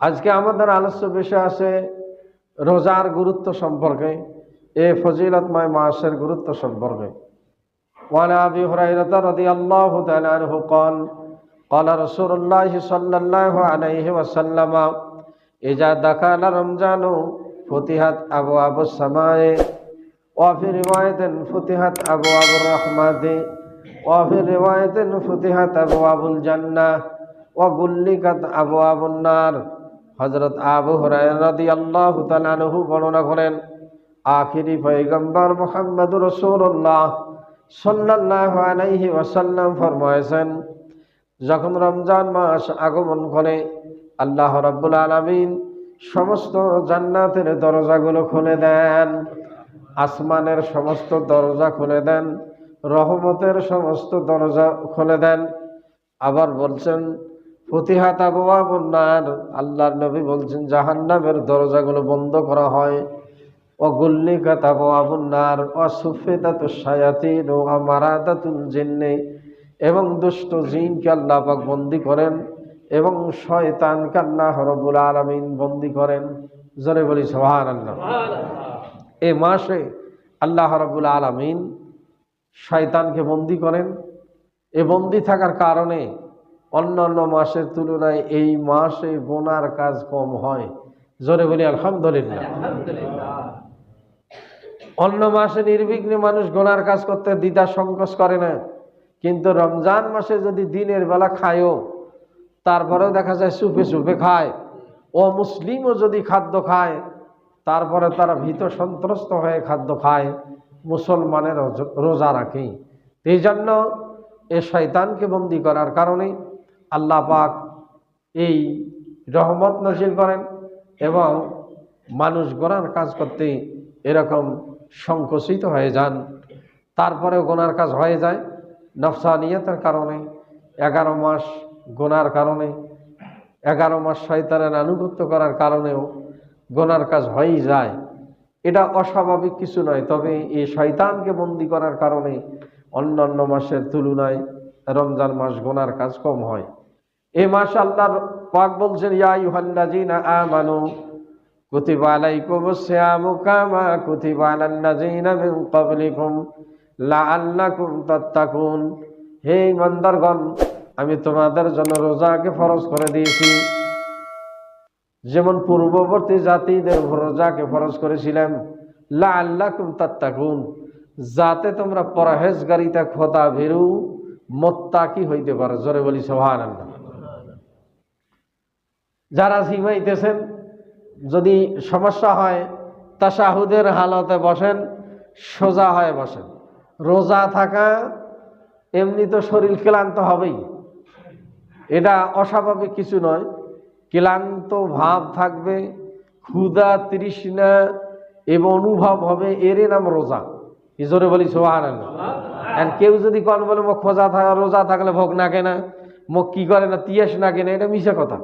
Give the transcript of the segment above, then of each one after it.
আজকে আমাদের আলোচ্য বিষয় আছে রোজার গুরুত্ব সম্পর্কে, এই ফজিলতময় মাসের গুরুত্ব সম্পর্কে। ওয়ান আবি হুরায়রা রাদিয়াল্লাহু তাআলা আনহু قال قال رسول الله صلى الله عليه وسلم إذا دخل رمضان فتحت أبواب السماء وفي رواية فتحت أبواب الرحمة وفي رواية فتحت أبواب الجنة وغلقت أبواب النار। হযরত আবু হুরায়রা রাদিয়াল্লাহু তাআলা আনহু বর্ণনা করেন, আখিরি পয়গম্বর মুহাম্মদুর রাসূলুল্লাহ সাল্লাল্লাহু আলাইহি ওয়াসাল্লাম ফরমায়েছেন, যখন রমজান মাস আগমন করে আল্লাহ রাব্বুল আলামিন সমস্ত জান্নাতের দরজাগুলো খুলে দেন, আসমানের সমস্ত দরজা খুলে দেন, রহমতের সমস্ত দরজা খুলে দেন। আবার বলছেন ফুতিহাত আবওয়াবুন নার, আল্লাহর নবী বলছেন জাহান্নামের দরজাগুলো বন্ধ করা হয়। ও গুল্লিকাত আবওয়াবুন নার ও সুফিদাতুশ শায়াতিন ও মারাদাতুল জিন্নি, এবং দুষ্ট জিনকে আল্লাহ পাক বন্দী করেন এবং শয়তানকে আল্লাহ রাব্বুল আলামিন বন্দী করেন। জোরে বলি সুবহানাল্লাহ। এই মাসে আল্লাহ রাব্বুল আলামিন শয়তানকে বন্দী করেন। এই বন্দী থাকার কারণে অন্যান্য মাসের তুলনায় এই মাসে গুনার কাজ কম হয়। জোরে বলি আলহামদুলিল্লাহ। অন্য মাসে নির্বিঘ্নে মানুষ গুনার কাজ করতে দ্বিধা সংকোচ করে না, কিন্তু রমজান মাসে যদি দিনের বেলা খায়ও, তারপরেও দেখা যায় চুপে চুপে খায়। ও মুসলিমও যদি খাদ্য খায়, তারপরে তারা ভীত সন্ত্রস্ত হয়ে খাদ্য খায়, মুসলমানের রোজা রাখে। এই জন্য এই শয়তানকে বন্দী করার কারণে আল্লাহ পাক এই রহমত নাযিল করেন এবং মানুষ গুনার কাজ করতে এরকম সংকুচিত হয়ে যান। তারপরেও গুনার কাজ হয়ে যায় নফসানিয়তের কারণে। 11 মাস গুনার কারণে, 11 মাস শয়তানের আনুগত্য করার কারণেও গুনার কাজ হয়েই যায়। এটা অস্বাভাবিক কিছু নয়, তবে এই শয়তানকে বন্দী করার কারণে অন্যান্য মাসের তুলনায় রমজান মাস গুনার কাজ কম হয়। এই মাস আল্লাহর পাক বলছেন, ইয়া আইয়ুহাল্লাযীনা আমানু কুতিবা আলাইকুমুস সিয়ামু কামা কুতিবা আলাল্লাযীনা মিন ক্বাবলিকুম লাআল্লাকুম তাত্তাকুন। হে ইমানদারগণ, আমি তোমাদের জন্য রোজাকে ফরজ করে দিয়েছি, যেমন পূর্ববর্তী জাতিদের উপর রোজাকে ফরজ করেছিলাম। লাআল্লাকুম তাত্তাকুন, যাতে তোমরা পরহেজগারিতা, খোদা ভীরু, মুত্তাকি হইতে পারো। জোরে বলি সুবহানাল্লাহ। যারা জিমাইতেছেন, যদি সমস্যা হয় তাশাহুদের হালতে বসেন, সোজা হয়ে বসেন। রোজা থাকা এমনি তো শরীর ক্লান্ত হবেই, এটা অস্বাভাবিক কিছু নয়। ক্লান্ত ভাব থাকবে, ক্ষুধা তৃষ্ণা এবং অনুভব হবে, এর নাম রোজা। জোরে বলি সুবহানাল্লাহ। আর কেউ যদি কোন বলে মুখ রোজা থাকলে ভোগ না কেনা, মুখ কি করে না, তিয়াস না কেনা, এটা মিশা কথা।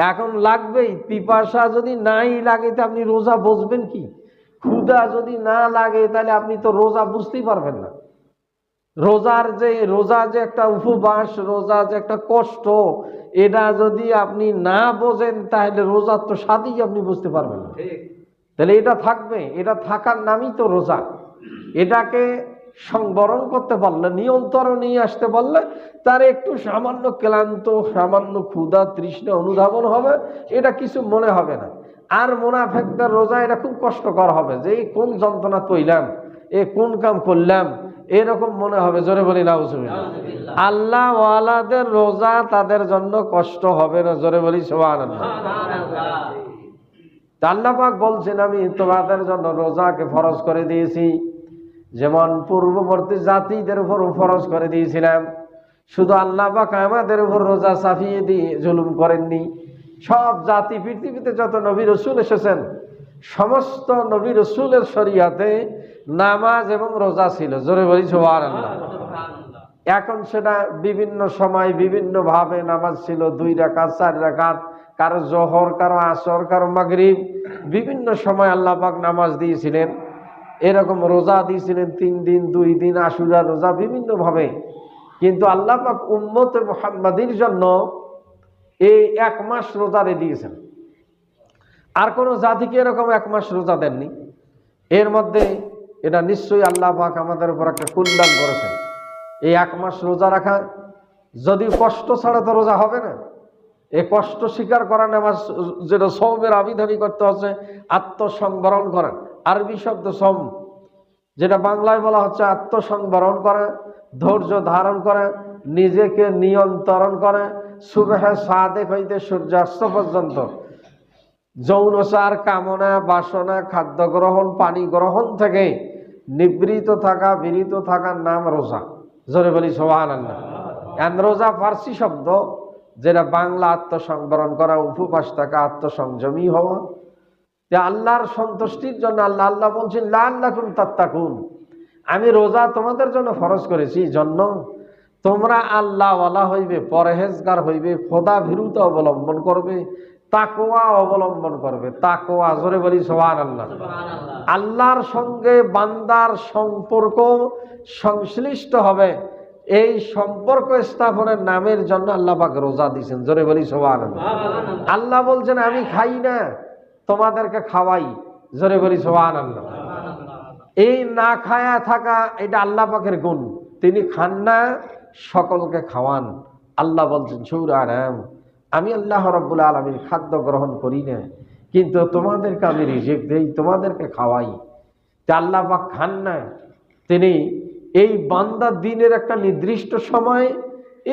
এখন লাগবেই। পিপাসা যদি নাই লাগে তা আপনি রোজা বুঝবেন কি? ক্ষুধা যদি না লাগে তাহলে আপনি তো রোজা বুঝতেই পারবেন না। রোজা যে একটা উপবাস, রোজা যে একটা কষ্ট, এটা যদি আপনি না বোঝেন তাহলে রোজার তো স্বাদই আপনি বুঝতে পারবেন না। তাহলে এটা থাকবে, এটা থাকার নামই তো রোজা। এটাকে সংবরণ করতে পারলে, নিয়ন্ত্রণ নিয়ে আসতে পারলে, তার একটু সামান্য ক্লান্ত, সামান্য ক্ষুধা তৃষ্ণা অনুধাবন হবে, এটা কিছু মনে হবে না। আর মুনাফিকদের রোজা এটা খুব কষ্টকর হবে, যে কোন যন্ত্রণা তৈলাম, এ কোন কাম করলাম, এরকম মনে হবে। জোরে বলি নাউজুবিল্লাহ। আল্লাহ ওয়ালাদের রোজা তাদের জন্য কষ্ট হবে না। জোরে বলি সুবহানাল্লাহ। আল্লাহ পাক বলছেন, আমি তোমাদের জন্য রোজাকে ফরজ করে দিয়েছি, যেমন পূর্ববর্তী জাতিদের উপর ফরজ করে দিয়েছিলাম। শুধু আল্লাহ পাক আমাদের উপর রোজা চাপিয়ে দিয়ে জুলুম করেননি। সব জাতি, পৃথিবীতে যত নবী রসুল এসেছেন, সমস্ত নবী রসুলের শরিয়াতে নামাজ এবং রোজা ছিল। জোরে বলি সুবহানাল্লাহ। এখন সেটা বিভিন্ন সময় বিভিন্ন ভাবে নামাজ ছিল, 2 রাকাত 4 রাকাত, কারো জোহর, কারো আসর, কারো মাগরিব, বিভিন্ন সময় আল্লাহ পাক নামাজ দিয়েছিলেন। এরকম রোজা দিয়েছিলেন 3 দিন, 2 দিন, আশুরা রোজা, বিভিন্ন ভাবে। কিন্তু আল্লাহ পাক উম্মতে মুহাম্মাদির জন্য এই 1 মাস রোজা দিয়েছেন। আর কোনো জাতিকে এরকম 1 মাস রোজা দেননি। এর মধ্যে এটা নিশ্চয়ই আল্লাহ পাক আমাদের উপর একটা কল্যাণ করেছেন। এই 1 মাস রোজা রাখা, যদি কষ্ট ছাড়া তো রোজা হবে না। এই কষ্ট স্বীকার করা নামাজ, যেটা সওমের আবিধানিক করতে হচ্ছে আত্মসংবরণ করা। আরবি শব্দ সম, যেটা বাংলায় বলা হচ্ছে আত্মসংবরণ করা, ধৈর্য ধারণ করা, নিজেকে নিয়ন্ত্রণ করা। সুবহে সাদেক হইতে সূর্যাস্ত পর্যন্ত যৌনচার, কামনা, বাসনা, খাদ্য গ্রহণ, পানি গ্রহণ থেকে নিবৃত থাকা, বিরত থাকার নাম রোজা। জোরে বলি সুবহানাল্লাহ। রোজা ফার্সি শব্দ, যেটা বাংলা আত্মসংবরণ করা, উপবাস থাকা, আত্মসংযমী হওয়া। যে আল্লাহর সন্তুষ্টির জন্য আল্লাহ বলছেন লাআল্লাকুম তাত্তাকুন, আমি রোজা তোমাদের জন্য ফরজ করেছি জন্য তোমরা আল্লাহওয়ালা হইবে, পরহেজগার হইবে, খোদা ভীরুতা অবলম্বন করবে, তাকওয়া অবলম্বন করবে। তাকওয়া, জোরে বলি সুবহানাল্লাহ। আল্লাহর সঙ্গে বান্দার সম্পর্ক সংশ্লিষ্ট হবে, এই সম্পর্ক স্থাপনের নামের জন্য আল্লাহ পাক রোজা দিয়েছেন। জোরে বলি সুবহানাল্লাহ। আল্লাহ বলছেন আমি খাই না, তোমাদেরকে খাওয়াই। জোরে বলি সুবহানাল্লাহ। এই না খায়া থাকা, এটা আল্লাহ পাকের গুণ। তিনি খান না, সকলকে খাওয়ান। আল্লাহ বলছেন সূরা আনাম, আমি আল্লাহ রাব্বুল আলামিন খাদ্য গ্রহণ করি না, কিন্তু তোমাদেরকে আমি রিজিক দেই, তোমাদেরকে খাওয়াই। তা আল্লাহ পাক খান না, তিনি এই বান্দা দিনের একটা নির্দিষ্ট সময়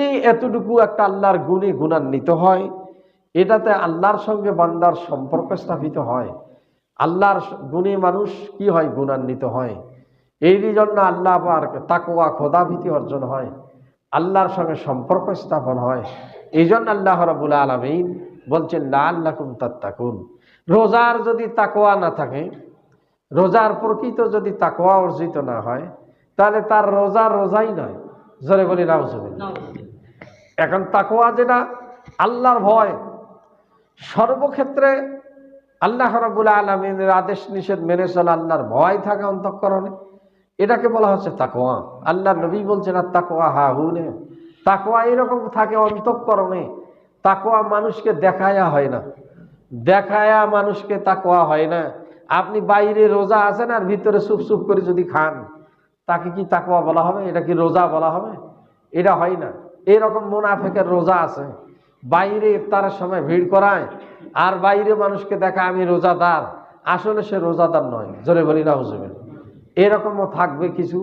এই এতটুকু একটা আল্লাহর গুণে গুণান্বিত হয়, এটাতে আল্লাহর সঙ্গে বান্দার সম্পর্ক স্থাপিত হয়। আল্লাহর গুণে মানুষ কি হয়? গুণান্বিত হয়। এই জন্য আল্লাহ পাক তাকওয়া, খোদাভীতি অর্জন হয়, আল্লাহর সঙ্গে সম্পর্ক স্থাপন হয়। এই জন্য আল্লাহ রাব্বুল আলামিন বলছেন লাআল্লাকুম তাত্তাকুন। রোজার যদি তাকওয়া না থাকে, রোজার প্রকৃত যদি তাকওয়া অর্জিত না হয়, তাহলে তার রোজাই নয়। জোরে বলি নাউজুবিল্লাহ। এখন তাকওয়া যেটা আল্লাহর ভয়, সর্বক্ষেত্রে আল্লাহ রাব্বুল আলামিনের আদেশ নিষেধ মেনে চলা, আল্লাহর ভয় থাকা অন্তঃকরণে, এটাকে বলা হচ্ছে তাকওয়া। আল্লাহর নবী বলছেন আর তাকওয়া হাহুনে, তাকওয়া এরকম থাকে অন্তঃকরণে। তাকওয়া মানুষকে দেখায়া হয় না, দেখায়া মানুষকে তাকওয়া হয় না। আপনি বাইরে রোজা আছেন আর ভিতরে চুপ চুপ করে যদি খান, তাকে কি তাকওয়া বলা হবে? এটা কি রোজা বলা হবে? এটা হয় না। এরকম মুনাফিকের রোজা আছে, বাইরে ইফতারের সময় ভিড় করায় আর বাইরে মানুষকে দেখায় আমি রোজাদার, আসলে সে রোজাদার নয়। জোরে বলি নাউজুবিল্লাহ। এরকমও থাকবে কিছু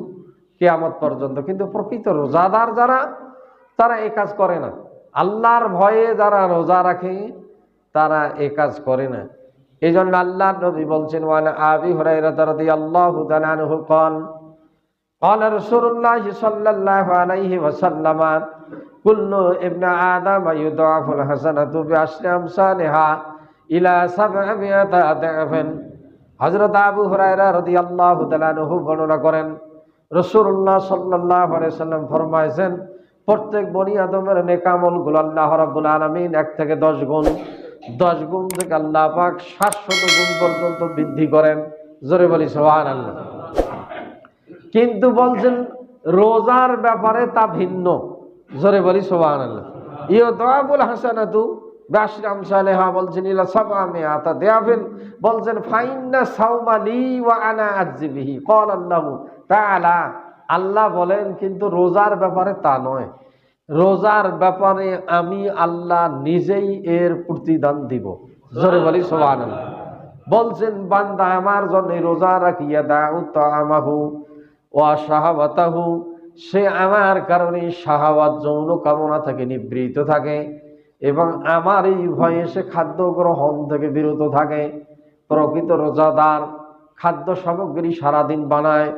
কিয়ামত পর্যন্ত, কিন্তু প্রকৃত রোজাদার যারা, তারা এই কাজ করে না। আল্লাহর ভয়ে যারা রোজা রাখে, তারা এই কাজ করে না। এই জন্য আল্লাহর নবী বলছেন ওয়ান আবি হুরায়রা রাদিয়াল্লাহু তাআলা আনহু قال قال رسول الله صلى الله عليه وسلم كل ابن آدم يضاعف الحسنة بعشر أمثالها إلى 700 ضعف। হযরত আবু হুরায়রা রাদিয়াল্লাহু তাআলা আনহু বর্ণনা করেন, রাসূলুল্লাহ সাল্লাল্লাহু আলাইহি সাল্লাম ফরমায়েছেন, প্রত্যেক বনি আদমের নেক আমলগুলো আল্লাহ রাব্বুল আলামিন 1 থেকে 10 গুণ, 10 গুণ থেকে আল্লাহ পাক 700 গুণ পর্যন্ত বৃদ্ধি করেন। জোরে বলি সুবহানাল্লাহ। কিন্তু বলছেন রোজার ব্যাপারে তা ভিন্ন। জোরে বলি সুবহানাল্লাহ। ইউদাবুল হাসানাতু বিআশরি আমসালিহা, বলছেন ইলা 700 দিয়াফিন, বলছেন ফাইন্না সাওমা লি ওয়া আনা আজজি বিহি। ক্বাল আল্লাহু তাআলা, আল্লাহ বলেন কিন্তু রোজার ব্যাপারে তা নয়, রোজার ব্যাপারে আমি আল্লাহ নিজেই এর প্রতিদান দিব। জোরে বলি সুবহানাল্লাহ। বলছেন বান্দা আমার জন্য রোজা রাখিয়া দাউ তাআমাহু ওয়া শাহাওয়াতাহু, সে আমার কারণে শাহাওয়াত, যৌন কামনা থেকে নিবৃত থাকে এবং আমার এই ভয়ে সে খাদ্য গ্রহণ থেকে বিরত থাকে। প্রকৃত রোজাদার খাদ্য সামগ্রী সারাদিন বানায়,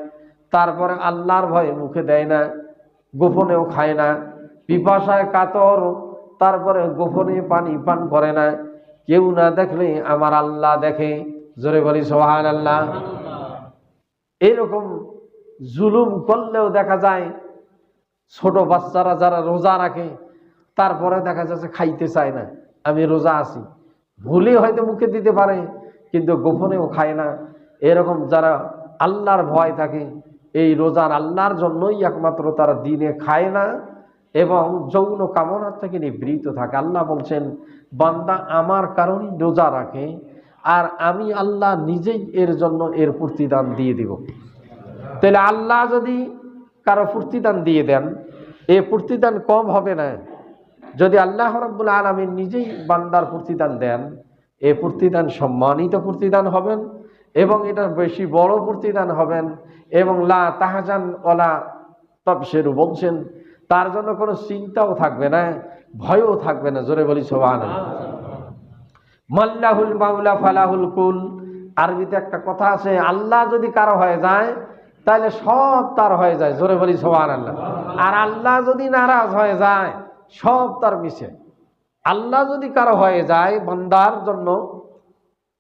তারপরে আল্লাহর ভয়ে মুখে দেয় না, গোপনেও খায় না, পিপাসায় কাতর, তারপরে গোপনে পানি পান করে না, কেউ না দেখলে আমার আল্লাহ দেখে। জোরে বলি সুবহানাল্লাহ। এরকম জুলুম করলেও দেখা যায় ছোট বাচ্চারা যারা রোজা রাখে, তারপরে দেখা যাচ্ছে খাইতে চায় না, আমি রোজা আছি, ভুলে হয়তো মুখে দিতে পারে কিন্তু গোপনেও খায় না। এরকম যারা আল্লাহর ভয় থাকে, এই রোজার আল্লাহর জন্যই একমাত্র, তারা দিনে খায় না এবং যৌন কামনার থেকে নিবৃত থাকে। আল্লাহ বলছেন বান্দা আমার কারণেই রোজা রাখে, আর আমি আল্লাহ নিজেই এর জন্য এর প্রতিদান দিয়ে দিব। তাহলে আল্লাহ যদি কারো প্রতিদান দিয়ে দেন, এ প্রতিদান কম হবে না। যদি আল্লাহ রাব্বুল আলামিন নিজেই বান্দার প্রতিদান দেন, এ প্রতিদান সম্মানিত প্রতিদান হবেন এবং এটা বেশি বড় প্রতিদান হবেন। এবং লা তাহজান ওয়ালা তাবশিরু বলছেন, তার জন্য কোনো চিন্তাও থাকবে না, ভয়ও থাকবে না। জোরে বলি সুবহানাল্লাহ। মাল্লাহুল মাওলা ফালাহুল কুল। আরবিতে একটা কথা আছে, আল্লাহ যদি কারো হয়ে যায় তাহলে সব তার হয়ে যায়। জোরে বলি সুবহানাল্লাহ। আর আল্লাহ যদি নারাজ হয়ে যায় সব তার মিছে। আল্লাহ যদি কারো হয়ে যায় বান্দার জন্য,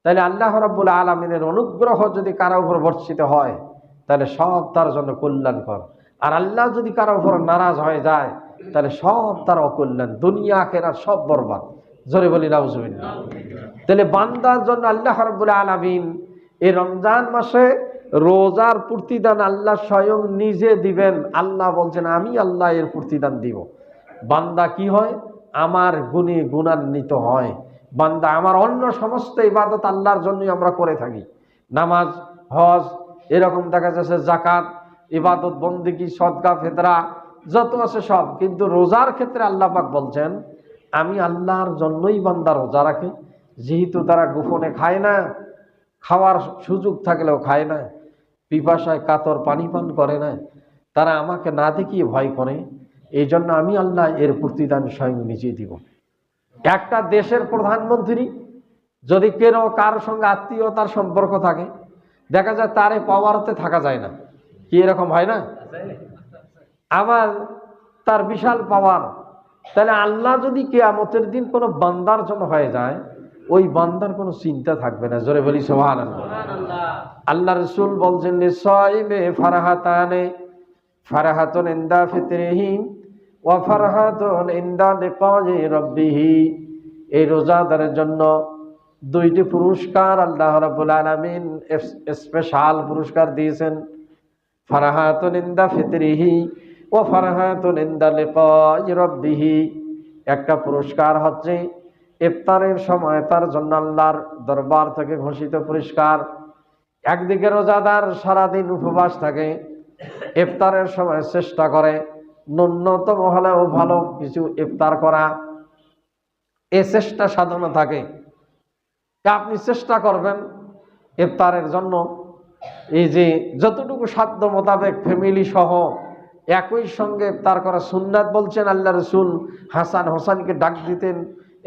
তাহলে আল্লাহ রাব্বুল আলামিনের অনুগ্রহ যদি কারো উপর বর্ষিত হয় তাহলে সব তার জন্য কল্যাণকর। আর আল্লাহ যদি কারো উপর নারাজ হয়ে যায় তাহলে সব তার অকল্যাণ, দুনিয়া আখিরাত সব বরবাদ। জোরে বলি নাউজুবিল্লাহ। তাহলে বান্দার জন্য আল্লাহ রাব্বুল আলামিন এই রমজান মাসে রোজার প্রতিদান আল্লাহ স্বয়ং নিজে দিবেন। আল্লাহ বলছেন আমি আল্লাহ এর প্রতিদান দিব। বান্দা কি হয়? আমার গুণে গুণান্বিত হয়। বান্দা আমার অন্য সমস্ত ইবাদত আল্লাহর জন্যই আমরা করে থাকি, নামাজ, হজ, এরকম দেখা যাচ্ছে যাকাত, ইবাদত, বন্দেগী, সদকা, ফিতরা যত আছে সব। কিন্তু রোজার ক্ষেত্রে আল্লাহ পাক বলছেন আমি আল্লাহর জন্যই বান্দা রোজা রাখে। যেহেতু তারা গোপনে খায় না, খাওয়ার সুযোগ থাকলেও খায় না, পিপাসায় কাতর পানি পান করে না, তারা আমাকে না দেখিয়ে ভয় করে, এই জন্য আমি আল্লাহ এর প্রতিদান স্বয়ং নিজেই দিব। একটা দেশের প্রধানমন্ত্রী যদি কেন কারোর সঙ্গে আত্মীয়তার সম্পর্ক থাকে, দেখা যায় তারে পাওয়ারতে থাকা যায় না, কি এরকম হয় না? আবার তার বিশাল পাওয়ার। তাহলে আল্লাহ যদি কিয়ামতের দিন কোনো বান্দার জন্য হয়ে যায়, ওই বান্দার কোনো চিন্তা থাকবে না। জোরে বলি সুবহানাল্লাহ। আল্লাহ রাসূল বলছেন লিসাইমে ফারহাতানে, ফারহাতুন ইনদা ফিতরিহি ওয়া ফারহাতুন ইনদা লিকাই রাব্বিহি। এই রোজাদারের জন্য দুইটি পুরস্কার আল্লাহ রাব্বুল আলামিন স্পেশাল পুরস্কার দিয়েছেন। ফারহাতুন ইনদা ফিতরিহি ওয়া ফারহাতুন ইনদা লিকাই রাব্বিহি। একটা পুরস্কার হচ্ছে ইফতারের সময় তার জন্য আল্লাহর দরবার থেকে ঘোষিত পুরস্কার। একদিকে রোজাদার সারাদিন উপবাস থাকে, ইফতারের সময় চেষ্টা করে ন্যূনতম হলেও ভালো কিছু ইফতার করা, এ চেষ্টা সাধনা থাকে। আপনি চেষ্টা করবেন ইফতারের জন্য, এই যে যতটুকু সাধ্য মোতাবেক ফ্যামিলি সহ একই সঙ্গে ইফতার করা সুন্নাত। বলছেন আল্লাহ রাসূল হাসান হোসেনকে ডাক দিতেন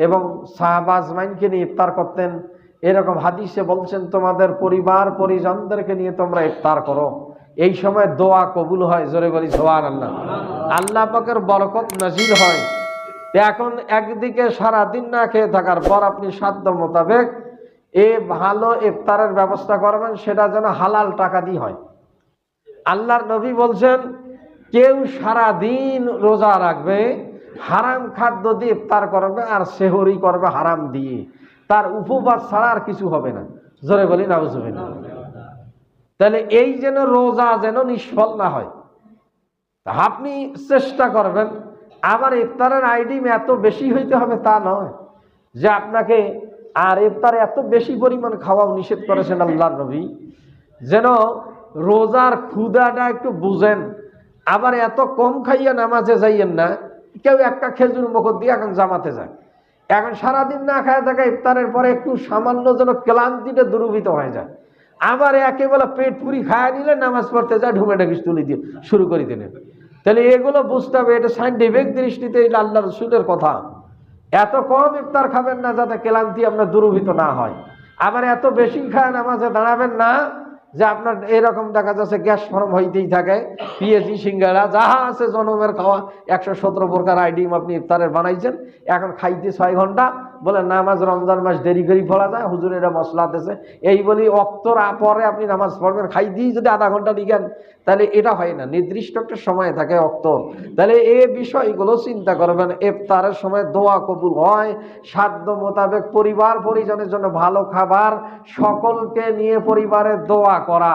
এবং সাহাবা আজমাইনকে নিয়ে ইফতার করতেন। এরকম হাদিসে বলছেন তোমাদের পরিবার পরিজনদেরকে নিয়ে তোমরা ইফতার করো, এই সময় দোয়া কবুল হয়। জোরে বলি সুবহানাল্লাহ। আল্লাহ পাকের বরকত নাজিল হয়। এখন একদিকে সারাদিন না খেয়ে থাকার পর আপনি সাধ্য মোতাবেক এ ভালো ইফতারের ব্যবস্থা করবেন, সেটা যেন হালাল টাকা দিয়ে হয়। আল্লাহর নবী বলছেন কেউ সারাদিন রোজা রাখবে, হারাম খাদ্য দিয়ে ইফতার করবে আর সেহরি করবে হারাম দিয়ে, তার উপবাস ছাড়া আর কিছু হবে না। জোরে বলি নাউজুবিল্লাহ। তাহলে এই যেন রোজা যেন নিষ্ফল না হয়, আপনি চেষ্টা করবেন। আবার ইফতারের আইডিম এত বেশি হইতে হবে তা নয় যে আপনাকে, আর ইফতারে এত বেশি পরিমাণ খাওয়াও নিষেধ করেছেন আল্লাহর নবী, যেন রোজার ক্ষুধাটা একটু বুঝেন। আবার এত কম খাইয়া নামাজে যাইয়েন না। কেউ একটা খেজুর মুখত দিয়ে এখন জামাতে যায়, এখন সারাদিন না খায় থাকা ইফতারের পরে একটু সামান্য যেন ক্লান্তিটা দূরীভূত হয়ে যায়। আবার একেবারে পেট পুরি খায় নিলে নামাজ পড়তে যায়, ঢুমে ঢাকিস তুলি দিয়ে শুরু করে দিলেন। তাহলে এগুলো বুঝতে হবে, এটা সাইন্টিফিক দৃষ্টিতে এটা আল্লাহ রাসূলের কথা। এত কম ইফতার খাবেন না যাতে ক্লান্তি আপনার দূরীভূত না হয়। আবার এত বেশি খায় নামাজে দাঁড়াবেন না যে আপনার এরকম দেখা যাচ্ছে গ্যাস ফর্ম হইতেই থাকে, পিএজি সিঙ্গাড়া যাহা আছে জনমের খাওয়া 117 প্রকার আইডিম আপনি ইফতারের বানাইছেন, এখন খাইতে 6 ঘন্টা, বলে নামাজ রমজান মাস দেরি করে পড়া যায়, হুজুর এটা মশলা দিতেছে এই বলি অক্তর পরে আপনি নামাজ পড়বেন। খাই দিয়ে যদি আধা ঘন্টা লিখেন তাহলে এটা হয় না, নির্দিষ্ট একটা সময় থাকে অক্তর। তাহলে এই বিষয়গুলো চিন্তা করবেন। ইফতারের সময় দোয়া কবুল হয়, সাধ্য মোতাবেক পরিবার পরিজনের জন্য ভালো খাবার, সকলকে নিয়ে পরিবারের দোয়া করা,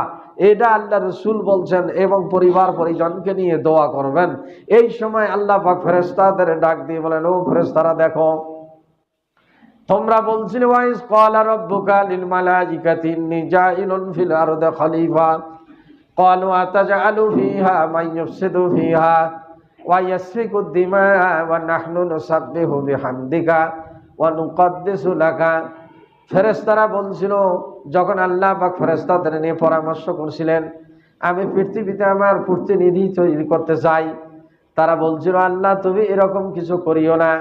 এটা আল্লাহ রাসূল বলছেন। এবং পরিবার পরিজনকে নিয়ে দোয়া করবেন। এই সময় আল্লাহ পাক ফেরেশতাদের ডাক দিয়ে বলেন, ও ফেরেশতারা দেখো, তোমরা বলছিলে ওয়াইস ক্বালা রাব্বুকা লিল মালাইকাতি ইন্নী জাইলুন ফিল আরদি খলিফা ক্বালু আতাজআলু ফিহা মান ইউফসিদু ফিহা ওয়া ইয়াসফিকু দিমা ওয়া নাহনু নুসাব্বিহু বিহামদিকা ওয়া নুকদ্দিসু লাকা। ফেরেশতারা বলছিল, যখন আল্লাহ পাক ফেরেশতাদের নিয়ে পরামর্শ করছিলেন, আমি পৃথিবীতে আমার প্রতিনিধি তৈরি করতে চাই, তারা বলছিল, আল্লাহ তুমি এরকম কিছু করিও না।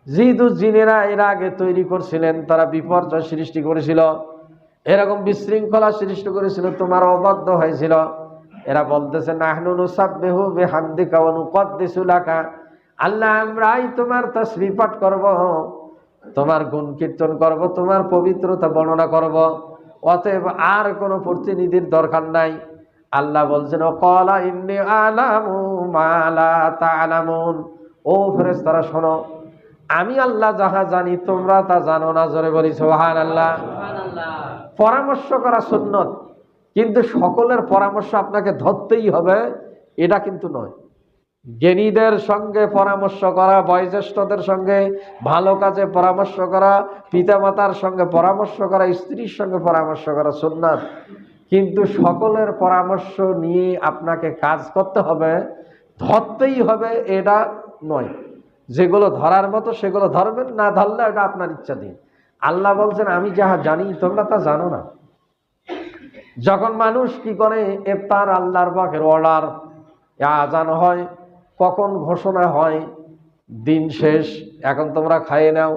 যেহেতু জিনেরা এর আগে তৈরি করছিলেন, তারা বিপর্যয় সৃষ্টি করেছিল, এরকম বিশৃঙ্খলা সৃষ্টি করেছিল, তোমার অবাধ্য হয়েছিল। এরা বলতেছে, নাহনু নুসাব্বিহু বিহামদিকা ওয়া নুকদ্দিসু লাকা, আল্লাহ আমরাই তোমার তাসবিহ পাঠ করব, তোমার গুণ কীর্তন করব, তোমার পবিত্রতা বর্ণনা করব, অতএব আর কোনো প্রতিনিধির দরকার নাই। আল্লাহ বলছেন, ক্বালা ইন্নী আ'লামু মা লা তা'লামুন। ও ফেরেশতারা শোনো, আমি আল্লাহ যাহা জানি তোমরা তা জানো না। জোরে বলি সুবহানাল্লাহ। পরামর্শ করা সুন্নত, কিন্তু সকলের পরামর্শ আপনাকে ধরতেই হবে এটা কিন্তু নয়। জ্ঞানীদের সঙ্গে পরামর্শ করা, বয়োজ্যেষ্ঠদের সঙ্গে ভালো কাজে পরামর্শ করা, পিতামাতার সঙ্গে পরামর্শ করা, স্ত্রীর সঙ্গে পরামর্শ করা সুন্নাত, কিন্তু সকলের পরামর্শ নিয়ে আপনাকে কাজ করতে হবে, ধরতেই হবে এটা নয়। যেগুলো ধরার মতো সেগুলো ধরবেন, না ধরলে এটা আপনার ইচ্ছা দিন। আল্লাহ বলছেন, আমি যাহা জানি তোমরা তা জানো না। যখন মানুষ কি করে, ইফতার আল্লাহর পাকের অর্ডার, আজান হয়, কখন ঘোষণা হয় দিন শেষ, এখন তোমরা খাইয়ে নাও,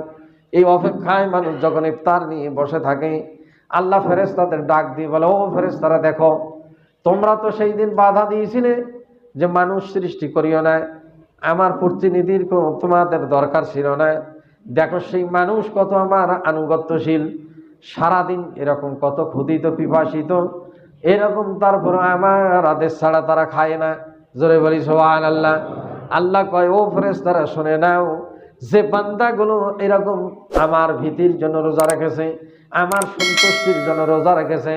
এই অপেক্ষায় মানুষ যখন ইফতার নিয়ে বসে থাকে, আল্লাহ ফেরেশতাদের ডাক দিয়ে বলে, ও ফেরেশতারা দেখো, তোমরা তো সেই দিন বাধা দিয়েছিলে যে মানুষ সৃষ্টি করিও না, আমার প্রতিনিধির কোনো তোমাদের দরকার ছিল না, দেখো সেই মানুষ কত আমার আনুগত্যশীল, সারাদিন এরকম কত ক্ষুধিত পিপাসিত, এরকম তারপর আমার আদেশ ছাড়া তারা খায় না। জোরে বলি সুবহানাল্লাহ। আল্লাহ কয়, ও ফেরেশতারা শুনে নাও, যে বান্দাগুলো এরকম আমার ভীতির জন্য রোজা রেখেছে, আমার সন্তুষ্টির জন্য রোজা রেখেছে,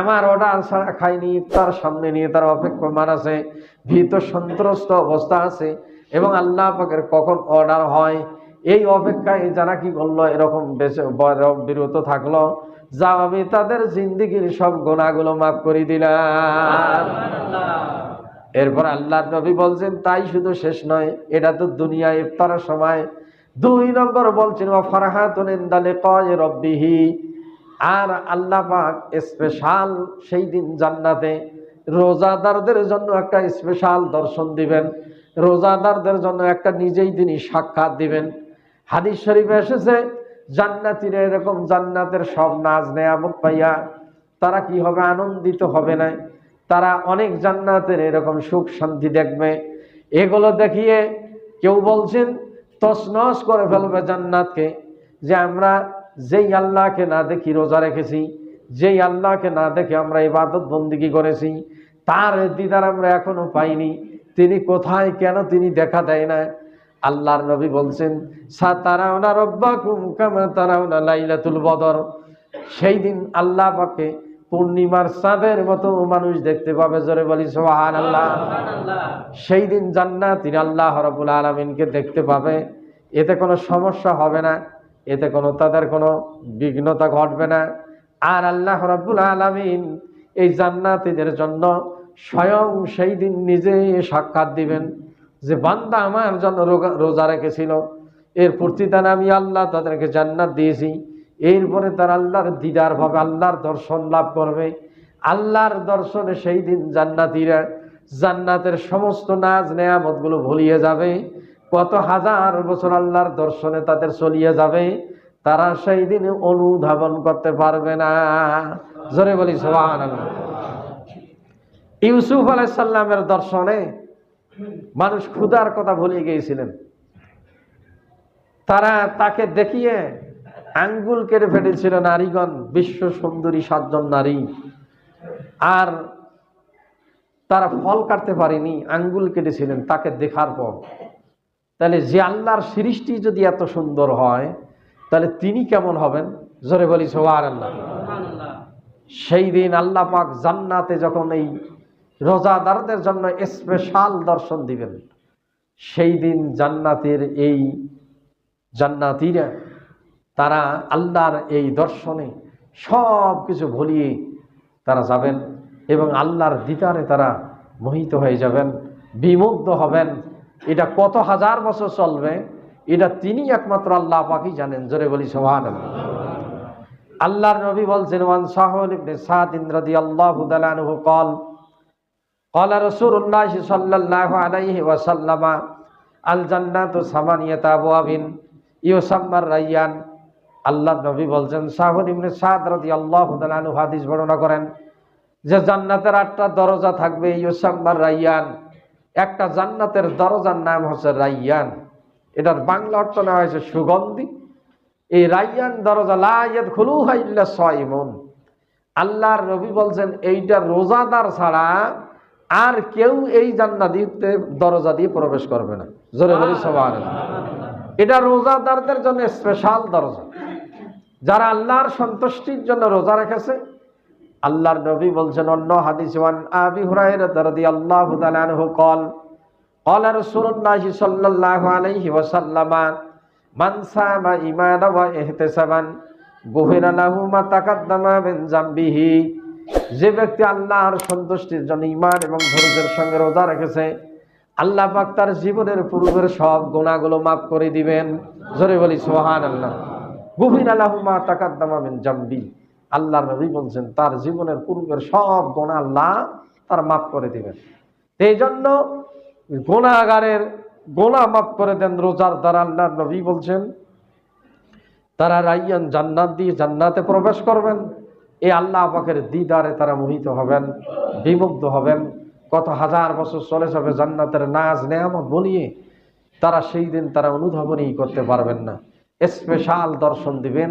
আমার অর্ডার ছাড়া খায়নি, তার সামনে নিয়ে তার অপেক্ষমান আছে, ভীত সন্ত্রস্ত অবস্থা আছে, এবং আল্লাহ পাকের কখন অর্ডার হয় এই অপেক্ষায় যারা কি করলো, এরকম বিরত থাকলো, যা আমি তাদের জিন্দেগির সব গুনাহগুলো মাফ করে দিলাম। এরপর আল্লাহর নবী বলছেন, তাই শুধু শেষ নয়, এটা তো দুনিয়া ইফতারের সময়। 2 নম্বর বলছেন, ওয়া ফারহাতুন ইনদা লিকাই রাব্বিহি, আর আল্লাহ পাক স্পেশাল সেই দিন জান্নাতে রোজাদারদের জন্য একটা স্পেশাল দর্শন দিবেন, রোজাদারদের জন্য একটা নিজেই তিনি সাক্ষাৎ দিবেন। হাদিস শরীফে এসেছে, জান্নাতীরা এরকম জান্নাতের সব নাজ নেয়ামত পাইয়া তারা কি হবে, আনন্দিত হবে না, তারা অনেক জান্নাতের এরকম সুখ শান্তি দেখবে, এগুলো দেখিয়ে কেউ বলছেন তছনছ করে ফেলবে জান্নাতকে, যে আমরা যেই আল্লাহকে না দেখি রোজা রেখেছি, যেই আল্লাহকে না দেখে আমরা ইবাদত বন্দিগি করেছি, তার দিদার আমরা এখনো পাইনি, তিনি কোথায়, কেন তিনি দেখা দেয় না। আল্লাহর নবী বলছেন, সাতারাউনা রাব্বাকুম কামা তারাউনা লাইলাতুল বদর, সেই দিন আল্লাহ পাকে পূর্ণিমার চাঁদের মতো মানুষ দেখতে পাবে। জোরে বলি সুবহানাল্লাহ। সেই দিন জান্নাতীরা আল্লাহ রাব্বুল আলামিনকে দেখতে পাবে, এতে কোনো সমস্যা হবে না, এতে কোনো তাদের কোনো বিঘ্নতা ঘটবে না। আর আল্লাহ রাব্বুল আলামিন এই জান্নাতীদের জন্য স্বয়ং সেই দিন নিজে সাক্ষাৎ দিবেন, যে বান্দা আমার জন্য রোজা রেখেছিল, এর প্রতিদান আমি আল্লাহ তাদেরকে জান্নাত দিয়েছি। এরপরে তারা আল্লাহর দিদার ভাবে আল্লাহর দর্শন লাভ করবে। আল্লাহর দর্শনে সেই দিন জান্নাতীরা জান্নাতের সমস্ত নাজ নেয়ামতগুলো ভুলিয়ে যাবে, কত হাজার বছর আল্লাহর দর্শনে তাদের চলিয়ে যাবে, তারা সেই দিন অনুধাবন করতে পারবে না। জোরে বলি সুবহানাল্লাহ। ইউসুফ আলাইহিস সালামের দর্শনে মানুষ ক্ষুধার কথা ভুলে গিয়েছিলেন, তারা তাকে দেখিয়ে আঙ্গুল কেটে ফেলেছিল নারীগণ, বিশ্ব সুন্দরী 7 জন নারী, আর তারা ফল কাটতে পারেনি, আঙ্গুল কেটেছিলেন তাকে দেখার পর। তাহলে যে আল্লাহর সৃষ্টি যদি এত সুন্দর হয়, তাহলে তিনি কেমন হবেন? জোরে বলি সুবহানাল্লাহ। সেই দিন আল্লাহ পাক জান্নাতে যখন এই রোজাদারদের জন্য স্পেশাল দর্শন দিবেন, সেই দিন জান্নাতের এই জান্নাতীরা তারা আল্লাহর এই দর্শনে সব কিছু ভুলিয়ে তারা যাবেন এবং আল্লাহর দিদারে তারা মোহিত হয়ে যাবেন, বিমুগ্ধ হবেন। এটা কত হাজার বছর চলবে, এটা তিনি একমাত্র আল্লাহ পাকই জানেন। জোরে বলি সুবহানাল্লাহ। আল্লাহর নবী বলছেন, ওয়ান সাহল ইবনে সাদ রাদিয়াল্লাহু তাআলা আনহু قال قال رسول الله صلى الله عليه وسلم الجنة ثمانية أبواب يسمى الريان। আল্লাহর নবী বলছেন, সাহল ইবনে সাদ রাদিয়াল্লাহু তাআলা আনহু হাদিস বর্ণনা করেন যে জান্নাতের 8টা দরজা থাকবে, ইউসাম্মার রাইয়ান। একটা জান্নাতের দরজার নাম হচ্ছে রাইয়ান, এটার বাংলা অর্থ নেওয়া হয়েছে সুগন্ধি। এই রাইয়ান দরজা লা ইয়াদখুলুহা ইল্লা সাইমুন। আল্লাহর নবী বলছেন এইটা রোজাদার ছাড়া আর কেউ এই জান্নাতে দরজা দিয়ে প্রবেশ করবে না। জোরে বলি সুবহানাল্লাহ। এটা রোজাদারদের জন্য স্পেশাল দরজা, যারা আল্লাহর সন্তুষ্টির জন্য রোজা রেখেছে। আল্লাহর নবী বলছেন অন্য হাদিসে, ওয়ান আবি হুরায়রা রাদিয়াল্লাহু তাআলা আনহু قال قال رسول الله صلى الله عليه وسلم من صام إيمانا واحتسابا غفر له ما تقدم من ذنبه। যে ব্যক্তি আল্লাহর সন্তুষ্টির জন্য ঈমান এবং ধৈর্যের সঙ্গে রোজা রেখেছে, আল্লাহ পাক তার জীবনের পূর্বের সব গুনাহগুলো মাফ করে দিবেন। জোরে বলি সুবহানাল্লাহ। গফির লাহু মা তাকাদ্দামা মিন জামবি। আল্লাহর নবী বলছেন তার জীবনের পূর্বের সব গুনাহ আল্লাহ তার মাফ করে দিবেন। এই জন্য গুনাহগারের গুনাহ মাফ করে দেন রোজার দ্বারা। আল্লাহর নবী বলছেন তারা রাইয়ান জান্নাত দিয়ে জান্নাতে প্রবেশ করবেন। এই আল্লাহ পাকের দিদারে তারা মোহিত হবেন, বিমুগ্ধ হবেন। কত হাজার বছর চলে যাবে জান্নাতের নাজ নেয়ামত বলিয়ে, তারা সেই দিন তারা অনুধাবনই করতে পারবেন না। স্পেশাল দর্শন দিবেন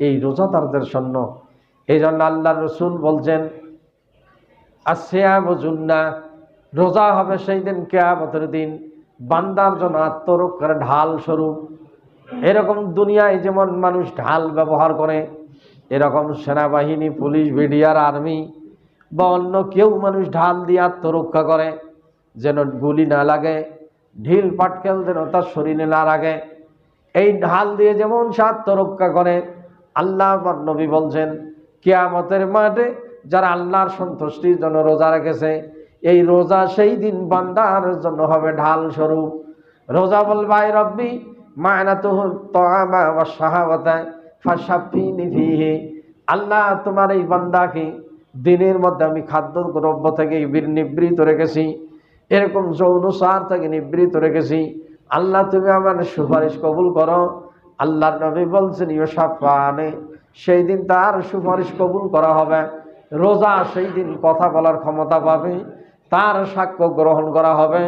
এই রোজাদারদের জন্য। এই জন্য আল্লাহর রাসূল বলছেন আসিয়ামু জুন্নাহ, রোজা হবে সেই দিন কিয়ামতের দিন বান্দার জন্য আত্মরক্ষার ঢাল স্বরূপ। এরকম দুনিয়ায় যেমন মানুষ ঢাল ব্যবহার করে, এরকম সেনাবাহিনী, পুলিশ, বিডিআর, আর্মি বা অন্য কেউ মানুষ ঢাল দিয়ে আত্মরক্ষা করে, যেন গুলি না লাগে, ঢিল পাটকেল যেন তার শরীরে না লাগে। এই ঢাল দিয়ে যেমন সে আত্মরক্ষা করে, আল্লাহ নবী বলছেন কিয়ামতের মাঠে যারা আল্লাহর সন্তুষ্টির জন্য রোজা রেখেছে, এই রোজা সেই দিন বান্দার জন্য হবে ঢাল স্বরূপ। রোজা বলবে আয় রব্বি মা'নাতুহু তা'আমা ওয়া শাহাওয়াতা ফাশাফিনি ফিহি। আল্লাহ তোমার এই বান্দাকে দিনের মধ্যে আমি খাদ্য দ্রব্য থেকে নিবৃত রেখেছি, এরকম যৌনসার থেকে নিবৃত রেখেছি। আল্লাহ তুমি আমার সুপারিশ কবুল করো। আল্লাহর নবী বলছেন ইউশাফানে, সেই দিন তার সুপারিশ কবুল করা হবে। রোজা সেই দিন কথা বলার ক্ষমতা পাবে, তার সাক্ষ্য গ্রহণ করা হবে।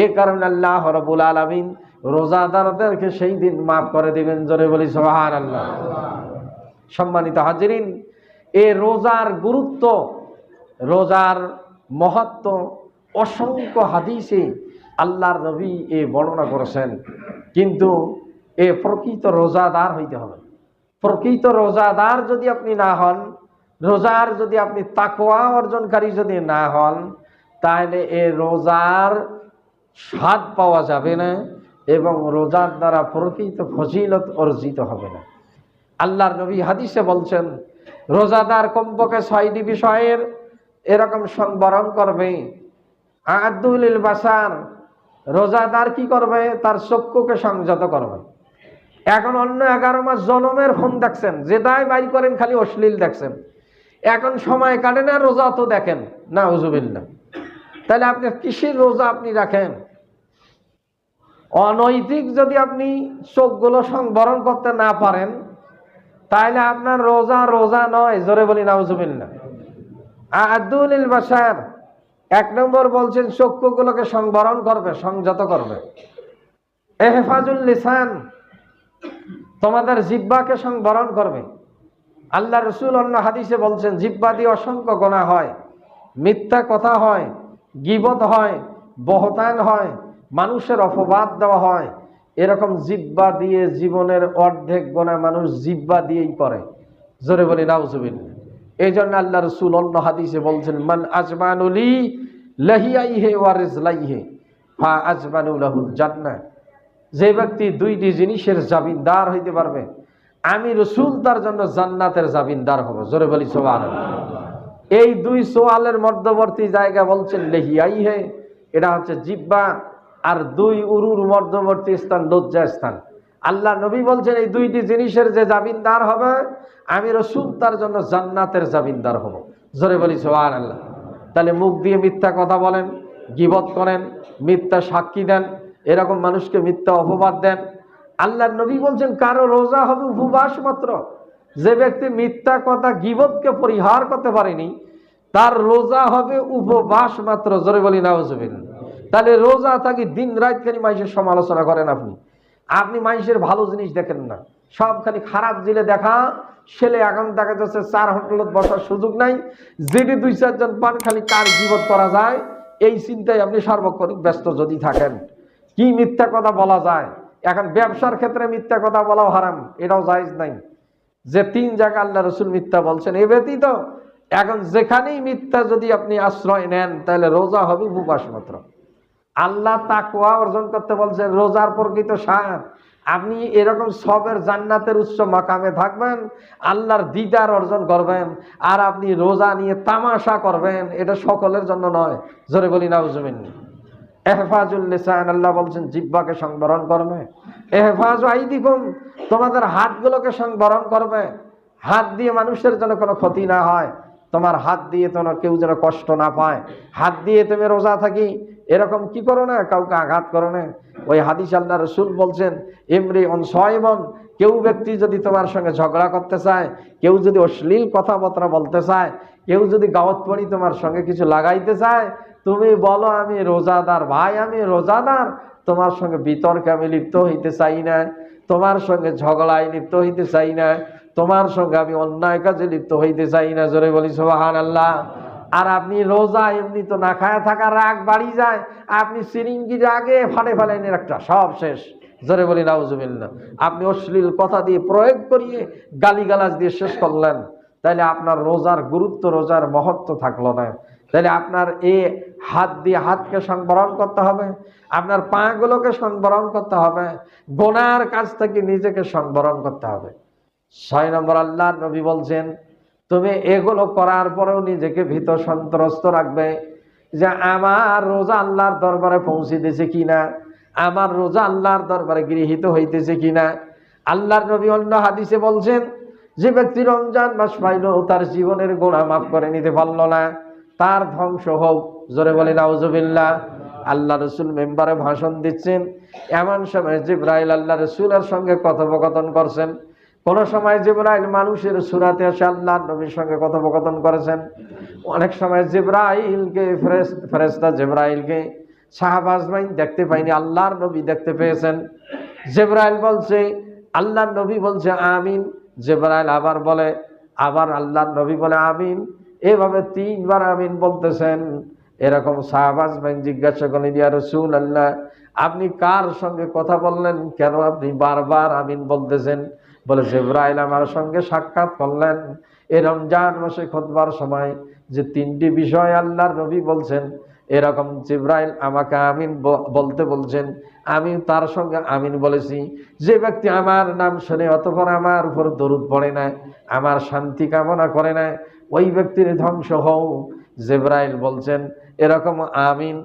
এই কারণে আল্লাহ রাব্বুল আলামিন রোজাদারদেরকে সেই দিন মাফ করে দিবেন। জোরে বলি সুবহানাল্লাহ। সম্মানিত হাজিরিন, এই রোজার গুরুত্ব, রোজার মহত্ব অসংখ্য হাদিসে আল্লাহর নবী এ বর্ণনা করেছেন। কিন্তু এ প্রকৃত রোজাদার হইতে হবে। প্রকৃত রোজাদার যদি আপনি না হন, রোজার যদি আপনি তাকওয়া অর্জনকারী যদি না হন, তাহলে এ রোজার স্বাদ পাওয়া যাবে না এবং রোজার দ্বারা প্রকৃত ফজিলত অর্জিত হবে না। আল্লাহর নবী হাদিসে বলছেন রোজাদার কমপক্ষে 6টি বিষয়ের এরকম সংবরণ করবে। আদুল বাসার, রোজাদার কি করবে? তার চক্ষুকে সংযত করবে। এখন অন্য 11 মাস জনমের ফোন দেখছেন, যেটাই বাইর করেন খালি অশ্লীল দেখছেন। এখন সময় কাটে না, রোজা তো দেখেন না, উযুবিল্লাহ। তাহলে আপনি কিসের রোজা আপনি রাখেন? অনৈতিক যদি আপনি চোখগুলো সংবরণ করতে না পারেন, তাহলে আপনার রোজা রোজা নয়। জোরে বলি নাউজুবিল্লাহ। আদুল বাসার 1 নম্বর বলছেন চক্ষুগুলোকে সংবরণ করবে, সংযত করবে। ইহফাজুল লিসান, তোমাদের জিহ্বাকে সংবরণ করবে। আল্লাহ রাসূল অন্য হাদিসে বলছেন জিহ্বা দিয়ে অসংখ্য গুনাহ হয়, মিথ্যা কথা হয়, গীবত হয়, বহতান হয়, মানুষের অপবাদ দেওয়া হয়। এরকম জিহ্বা দিয়ে জীবনের অর্ধেক গুনাহ মানুষ জিহ্বা দিয়েই করে। জোরে বলি নাউজুবিল্লাহ। এই জন্য আল্লাহ রাসূল অন্য হাদিসে বলছেন মান আজমানুলি লাহিয়াইহি ওয়া রিজলাইহি ফা আজমানু লাহুল জান্নাহ। যে ব্যক্তি 2টি জিনিসের জামিনদার হইতে পারবে, আমি রাসূল তার জন্য জান্নাতের জামিনদার হব। জোরে বলি সুবহানাল্লাহ। এই দুই সোয়ালের মধ্যবর্তী জায়গা বলছেন লেহিয়াই হে, এটা হচ্ছে জিহ্বা, আর দুই উরুর মধ্যবর্তী স্থান লজ্জা স্থান। আল্লাহ নবী বলছেন এই দুইটি জিনিসের যে জামিনদার হবে আমি রাসূল তার জন্য জান্নাতের জামিনদার হব। জোরে বলি সুবহানাল্লাহ। তাহলে মুখ দিয়ে মিথ্যা কথা বলেন, গীবত করেন, মিথ্যা সাক্ষী দেন, এরকম মানুষকে মিথ্যা অপবাদ দেন। আল্লাহ নবী বলছেন কারো রোজা হবে উপবাস মাত্র। যে ব্যক্তি মিথ্যা কথা গীবতকে পরিহার করতে পারেনি তার রোজা হবে উপবাস মাত্র। জোরে বলি নাউজুবিল্লাহ। তাহলে রোজা থাকি দিন রাত খালি মানুষের সমালোচনা করেন, আপনি মানুষের ভালো জিনিস দেখেন না, সব খালি খারাপ জিলে দেখা। ছেলে এখন দেখা যাচ্ছে 4 হোটেলত বসার সুযোগ নাই, যেটি 2-4 জন পান খালি কার গীবত করা যায় এই চিন্তায় আপনি সার্বক্ষণিক ব্যস্ত যদি থাকেন। কি মিথ্যা কথা বলা যায়, এখন ব্যবসার ক্ষেত্রে মিথ্যা কথা বলাও হারাম, এটাও জায়েজ নাই। যে 3 জায়গা আল্লাহ রাসূল মিথ্যা বলছেন এ ব্যতীত এখন যেখানেই মিথ্যা যদি আপনি আশ্রয় নেন তাহলে রোজা হবে উপবাস মাত্র। আল্লাহ তাকওয়া অর্জন করতে বলছেন, রোজার প্রকৃত স্বাদ। আপনি এরকম সবের জান্নাতের উচ্চ মাকামে থাকবেন, আল্লাহর দিদার অর্জন করবেন, আর আপনি রোজা নিয়ে তামাশা করবেন, এটা সকলের জন্য নয়। জোরে বলি নাউজুবিল্লাহ। ইহফাজুল লিসান, আল্লাহ বলছেন জিহ্বাকে সংবরণ করবে। ইহফাজু আইদিকুম, তোমাদের হাতগুলোকে সংবরণ করবে। হাত দিয়ে মানুষের যেন কোনো ক্ষতি না হয়, তোমার হাত দিয়ে তোমার কেউ যেন কষ্ট না পায়। হাত দিয়ে তুমি রোজা থাকি এরকম কি করো না, কাউকে আঘাত করো না। ওই হাদিস আল্লাহ রাসূল বলছেন ইমরি অনসয়বন, কেউ ব্যক্তি যদি তোমার সঙ্গে ঝগড়া করতে চায়, কেউ যদি অশ্লীল কথাবার্তা বলতে চায়, কেউ যদি গাওয়াত পড়ি তোমার সঙ্গে কিছু লাগাইতে চায়, তুমি বলো আমি রোজাদার ভাই, আমি রোজাদার, তোমার সঙ্গে বিতর্কে আমি লিপ্ত হইতে চাই না, তোমার সঙ্গে ঝগড়ায় লিপ্ত হইতে চাই না, তোমার সঙ্গে আমি অন্যায় কাজে লিপ্ত হইতে চাই না। জোরে বলি সুবহানাল্লাহ। আর আপনি রোজা এমনি তো না খায় থাকা রাগ বাড়ি যায়, আপনি সিরিঙ্গির আগে ফাড়ে ফেলেন একটা, সব শেষ। জোরে বলি নাউজুবিল্লাহ। আপনি অশ্লীল কথা দিয়ে প্রয়োগ করিয়ে গালিগালাজ দিয়ে শেষ করলেন, তাহলে আপনার রোজার গুরুত্ব, রোজার মহত্ব থাকলো না। তাহলে আপনার এই হাত দিয়ে হাতকে সংবরণ করতে হবে, আপনার পাগুলোকে সংবরণ করতে হবে, গুনার কাছ থেকে নিজেকে সংবরণ করতে হবে। 6 নম্বর আল্লাহ নবী বলছেন তুমি এগুলো করার পরেও নিজেকে ভীত সন্ত্রস্ত রাখবে যে আমার রোজা আল্লাহর দরবারে পৌঁছিতেছে কিনা, আমার রোজা আল্লাহর দরবারে গৃহীত হইতেছে কিনা। আল্লাহর নবী অন্য হাদিসে বলছেন যে ব্যক্তি রমজান মাস পাইল তার জীবনের গুনাহ মাফ করে নিতে পারল না, তার ধ্বংস হোক। জোরে বলি নাউজুবিল্লাহ। আল্লাহ রাসূল মেম্বারে ভাষণ দিচ্ছেন, এমন সময় জিবরাইল আল্লাহ রাসূলের সঙ্গে কথোপকথন করছেন। কোন সময় জিবরাইল মানুষের সূরাতে এসে আল্লাহর নবীর সঙ্গে কথোপকথন করেছেন, অনেক সময় জিবরাইলকে ফেরেশতা জিবরাইলকে সাহাবা আজমাইন দেখতে পাইনি, আল্লাহর নবী দেখতে পেয়েছেন। জিবরাইল বলছে, আল্লাহর নবী বলছে আমিন, জিবরাইল আবার বলে, আবার আল্লাহর নবী বলে আমিন, এভাবে 3 বার আমিন বলতেছেন। এরকম সাহাবা আজমাইন জিজ্ঞাসা করলেন ইয়া রাসূলুল্লাহ আপনি কার সঙ্গে কথা বললেন, কেন আপনি বারবার আমিন বলতেছেন? বলে জিবরাইল আমার সঙ্গে সাক্ষাৎ করলেন এই রমজান মাসে খুতবার সময়, যে 3টি বিষয় আল্লাহর নবী বলছেন, এরকম জিবরাইল আমাকে আমিন বলতে বলছেন, আমি তার সঙ্গে আমিন বলেছি। যে ব্যক্তি আমার নাম শুনে অতঃপর আমার উপর দরুদ পড়ে না, আমার শান্তি কামনা করে না, ওই ব্যক্তির ধ্বংস হোক। জিবরাইল বলছেন এরকম আমিন,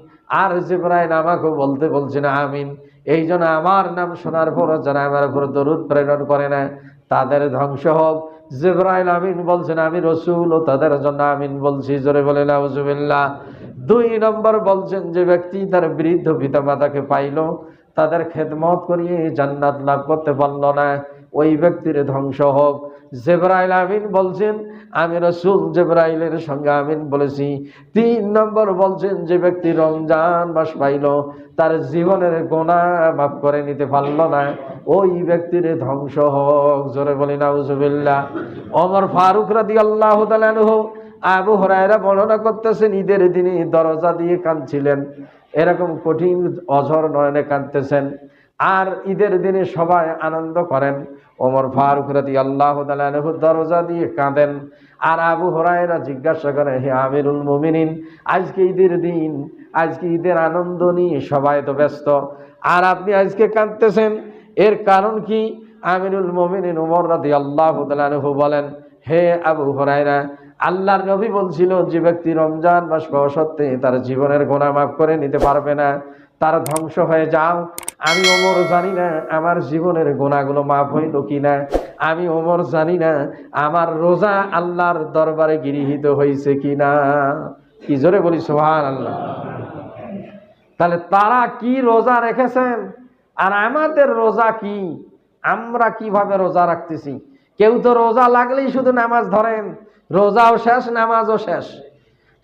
আর জিবরাইল আমাকে বলতে বলছেন আমিন। এই জন্য আমার নাম শোনার পর যারা আমার উপর দরুদ প্রেরণ করে না তাদের ধ্বংস হোক। জিবরাইল আমিন বলছেন, আমি রাসূল ও তাদের জন্য আমিন বলছি। জোরে বলে নাউজুবিল্লাহ। 2 নম্বর বলছেন যে ব্যক্তি তার বৃদ্ধ পিতামাতাকে পাইল, তাদের খেদমত করিয়ে জান্নাত লাভ করতে পারল না, ওই ব্যক্তির ধ্বংস হোক। জিবরাইল আমিন বলছেন, আমি রাসূল জিবরাইলের সঙ্গে আমিন বলেছি। 3 নম্বর বলছেন যে ব্যক্তি রমজান মাস পাইল তার জীবনের গুনাহ মাফ করে নিতে পারল না, ওই ব্যক্তির ধ্বংস হোক। জোরে বলি নাউজুবিল্লাহ। ওমর ফারুক রাদিয়াল্লাহু তাআলা আনহু, আবু হুরায়রা বর্ণনা করতেছেন ঈদের দিনে দরজা দিয়ে কাঁদছিলেন, এরকম কঠিন অঝর নয়নে কাঁদতেছেন। আর ঈদের দিনে সবাই আনন্দ করেন, ওমর ফারুক রাদিয়াল্লাহু তাআলা আনহু দরজা দিয়ে কাঁদেন। আর আবু হুরায়রা জিজ্ঞাসা করেন, হে আমিরুল মুমিনিন আজকে ঈদের দিন, আজকে ঈদের আনন্দ নিয়ে সবাই তো ব্যস্ত, আর আপনি আজকে কাঁদতেছেন, এর কারণ কি? আমিরুল মুমিনিন ওমর রাদিয়াল্লাহু তাআলা আনহু বলেন, হে আবু হুরায়রা, আল্লাহর নবী বলছিল যে ব্যক্তি রমজান মাস পাওয়া সত্ত্বে তার জীবনের গুনাহ মাফ করে নিতে পারবে না, তার ধ্বংস হয়ে যাও। আমি ওমর জানি না আমার জীবনের গুনাহগুলো মাফ হইল কিনা, আমি ওমর জানি না আমার রোজা আল্লাহর দরবারে গৃহীত হয়েছে কিনা। কি জোরে বলি সুবহানাল্লাহ। তাহলে তারা কি রোজা রেখেছেন আর আমাদের রোজা কি, আমরা কিভাবে রোজা রাখতেছি? কেউ তো রোজা লাগলেই শুধু নামাজ ধরেন, রোজাও শেষ নামাজও শেষ।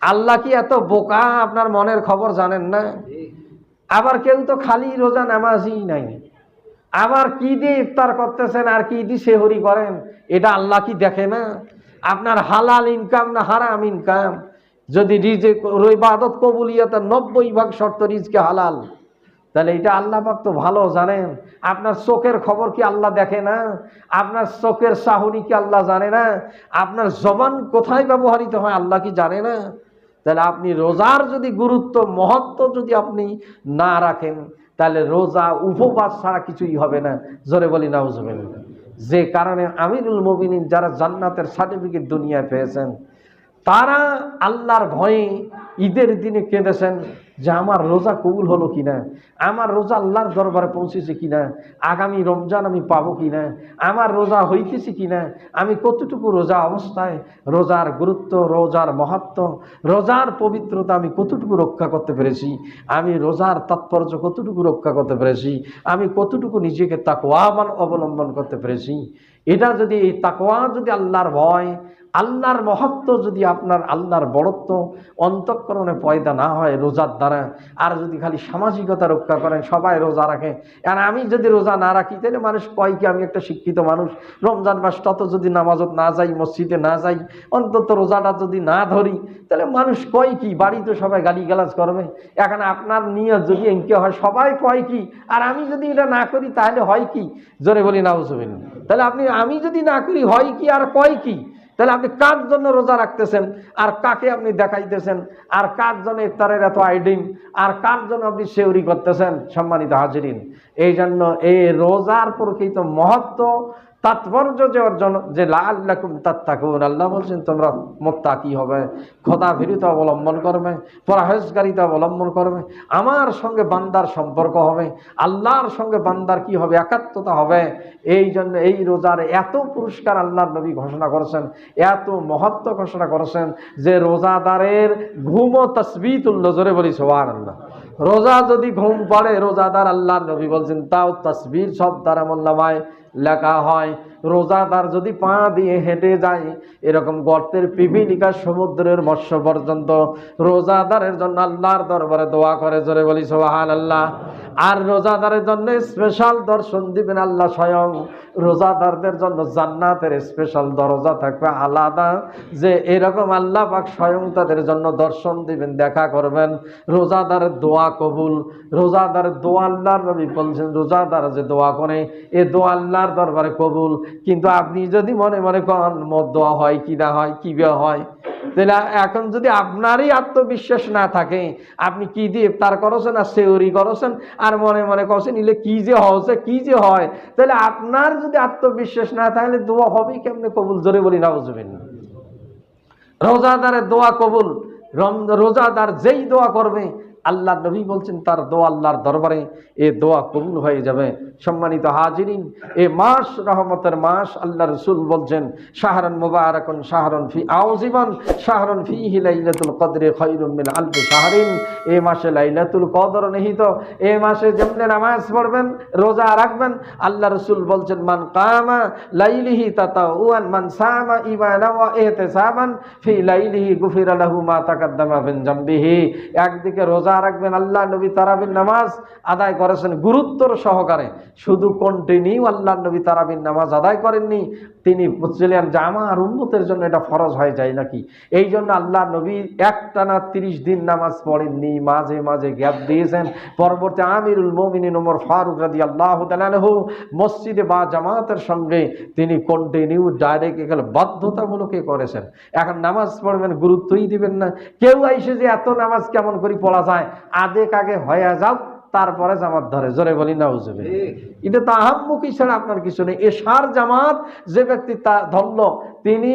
আল্লাহ কি এত বোকা আপনার মনের খবর জানেন না? আবার কেউ তো খালি রোজা নামাজই নাই, আবার কি দিয়ে ইফতার করতেছেন আর কি দিয়ে সেহরি করেন, এটা আল্লাহ কি দেখে না? আপনার হালাল ইনকাম না হারাম ইনকাম? যদি রিজিক ইবাদত কবুলিয়তের 90% শর্ত রিজকে হালাল, তাহলে এটা আল্লাহ পাক তো ভালো জানেন। আপনার চোখের খবর কি আল্লাহ দেখে না? আপনার চোখের চাহনি কি আল্লাহ জানে না? আপনার জবান কোথায় ব্যবহৃত হয় আল্লাহ কি জানে না? তাহলে আপনি রোজার যদি গুরুত্ব মহত্ব যদি আপনি না রাখেন, তাহলে রোজা উপবাস ছাড়া কিছুই হবে না। জোরে বলি নাউজুবিল্লাহ। যে কারণে আমিরুল মুমিনিন যারা জান্নাতের সার্টিফিকেট দুনিয়ায় পেয়েছেন, তারা আল্লাহর ভয়ে ঈদের দিনে কেঁদেছেন যে আমার রোজা কবুল হলো কিনা, আমার রোজা আল্লাহর দরবারে পৌঁছেছে কিনা, আগামী রমজান আমি পাবো কিনা, আমার রোজা হইতেছে কিনা, আমি কতটুকু রোজা অবস্থায় রোজার গুরুত্ব, রোজার মাহাত্ম্য, রোজার পবিত্রতা আমি কতটুকু রক্ষা করতে পেরেছি, আমি রোজার তাৎপর্য কতটুকু রক্ষা করতে পেরেছি, আমি কতটুকু নিজেকে তাকওয়াবান অবলম্বন করতে পেরেছি। এটা যদি এই তাকওয়া যদি আল্লাহর ভয়, আল্লাহর মহত্ব যদি আপনার আল্লাহর বড়ত্ব অন্তঃকরণে পয়দা না হয় রোজার দ্বারা, আর যদি খালি সামাজিকতা রক্ষা করেন, সবাই রোজা রাখে আর আমি যদি রোজা না রাখি, তাহলে মানুষ কয় কি আমি একটা শিক্ষিত মানুষ, রমজান মাসটা তো যদি নামাজত না যাই, মসজিদে না যাই, অন্তত রোজাটা যদি না ধরি, তাহলে মানুষ কয় কি, বাড়িতে সবাই গালিগালাজ করবে। এখানে আপনার নিয়ত যদি এনকে হয়, সবাই কয় কি, আর আমি যদি এটা না করি তাহলে হয় কি? জোরে বলি নাউজুবিল্লাহ। তাহলে আমি যদি না করি হয় কি আর কয় কি? তাহলে আপনি কার জন্য রোজা রাখতেছেন আর কাকে আপনি দেখাইতেছেন, আর কার জন্য ইফতারের এত আইডিম, আর কার জন্য আপনি সেউরি করতেছেন? সম্মানিত হাজিরিন, এই জন্য এই রোজার প্রকৃত মহত্ব তাৎপর্য যে অর্জন, যে লাআল্লাকুম তাত্তাকুন, আল্লাহ বলছেন তোমরা মুত্তাকি হবে, খোদাভীরুতা অবলম্বন করবে, পরহেজগারিতা অবলম্বন করবে, আমার সঙ্গে বান্দার সম্পর্ক হবে, আল্লাহর সঙ্গে বান্দার কি হবে? একাত্মতা হবে। এই জন্য এই রোজার এত পুরস্কার আল্লাহর নবী ঘোষণা করেছেন, এত মহত্ব ঘোষণা করেছেন যে রোজাদারের ঘুমও তাসবিহ তুল্য। জোরে বলি সুবহানাল্লাহ। রোজা যদি ঘুম পড়ে, রোজাদার আল্লাহর নবী বলছেন তাও তাসবিহ সব দ্বারা আমলনামায় লেখা হয়। রোজাদার যদি পা দিয়ে হেঁটে যায় এরকম গর্তের পিপিলিকা সমুদ্রের মৎস্য পর্যন্ত, রোজাদারের জন্য আল্লাহর দরবারে দোয়া করে। জোরে বলি সুবহানাল্লাহ। আর রোজাদারের জন্য স্পেশাল দর্শন দিবেন আল্লাহ স্বয়ং। রোজাদারদের জন্য জান্নাতের স্পেশাল দরজা থাকবে আলাদা, যে এরকম আল্লাহ পাক স্বয়ং তাদের জন্য দর্শন দিবেন, দেখা করবেন। রোজাদারের দোয়া কবুল, রোজাদারের দোয়া আল্লাহর নবী বলছেন রোজাদার যে দোয়া করে এ দোয়া আল্লাহর দরবারে কবুল। কিন্তু আপনি যদি মনে মনে করেন মোর দোয়া হয় কি না হয়, কি হয়, তাহলে এখন যদি আপনারই আত্মবিশ্বাস না থাকে, আপনি কি দিয়ে ইফতার করেছেন আর সেহরি করেছেন আর মনে মনে করছেন নিলে কি যে হচ্ছে কি যে হয়, তাহলে আপনার যদি আত্মবিশ্বাস না থাকলে দোয়া হবে কেমনে কবুল? জোরে বলি নাউজুবিল্লাহ। রোজাদারের দোয়া কবুল, রোজাদার যেই দোয়া করবে আল্লাহ নবী বলছেন তার দোয়া আল্লাহর দরবারে এ দোয়া কবুল হয়ে যাবে। সম্মানিত হাজিরিন, এ মাস রহমতের মাস। আল্লাহ রাসূল বলছেন শাহরুন মুবারাকুন শাহরুন ফি আউজিবান শাহরুন ফিহি লাইলাতুল কদরি খায়রুম মিন আলফি শাহরিন। এই মাসে লাইলাতুল কদর নিহিত। এই মাসে যেমনি নামাজ পড়বেন, রোজা রাখবেন, আল্লাহ রাসূল বলছেন মান কামা লাইলিহি তাতাওয়ান মান সামা ঈমানান ওয়া ইহতিসাবান ফি লাইলিহি গুফিরা লাহু মা তাকাদ্দামা মিন জামবিহি। একদিকে রোজা রাখবেন, আল্লাহ নবী তারাবির নামাজ আদায় করেছেন গুরুত্বর সহকারে, শুধু কন্টিনিউ আল্লাহ নবী তারাবির নামাজ আদায় করেননি, তিনি বুঝলেন যে আমার উম্মতের জন্য এটা ফরজ হয়ে যায় নাকি। এই জন্য আল্লাহ নবী একটানা 30 দিন নামাজ পড়েননি, মাঝে মাঝে গ্যাপ দিয়েছেন। পরবর্তী আমিরুল মুমিনিন ওমর ফারুক রাদিয়াল্লাহু তাআলা আনহু মসজিদে বা জামাতের সঙ্গে তিনি কন্টিনিউ ডাইরেক্ট এখানে বাধ্যতামূলক করেছেন। এখন নামাজ পড়বেন, গুরুত্বই দিবেন না। কেউ আইসে যে এত নামাজ কেমন করে পড়া যায়, আগে হয়ে যাও তারপরে জামাত ধরে, জোরে বলি নাউজুবিল্লাহ। এটা তো আহাম্মুকি ছাড়া আপনার কিছু নেই। এশার জামাত যে ব্যক্তি তা ধরল, তিনি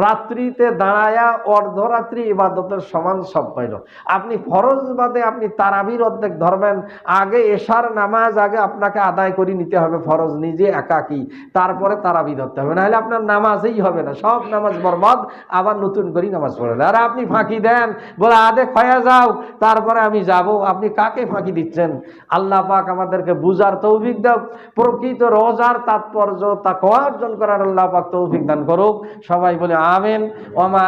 রাত্রিতে দাঁড়ায়া অর্ধরাত্রি ইবাদতের সমান সব পাইল। আপনি ফরজ বাদে আপনি তারাবির অর্ধেক ধরবেন, আগে এশার নামাজ আগে আপনাকে আদায় করে নিতে হবে ফরজ নিজে একাকী, তারপরে তারাবি ধরতে হবে, নাহলে আপনার নামাজই হবে না, সব নামাজ বরবাদ, আবার নতুন করে নামাজ পড়েন। আর আপনি ফাঁকি দেন, বলে আদে খয়া যাও তারপরে আমি যাব। আপনি কাকে ফাঁকি দিচ্ছেন? আল্লাহ পাক আমাদেরকে বুঝার তৌফিক দাও, প্রকৃত রোজার তাৎপর্য তাকওয়া অর্জন করার আল্লাহ পাক তৌফিক দান করুক। সবাই বলে আমিন। ওয়া মা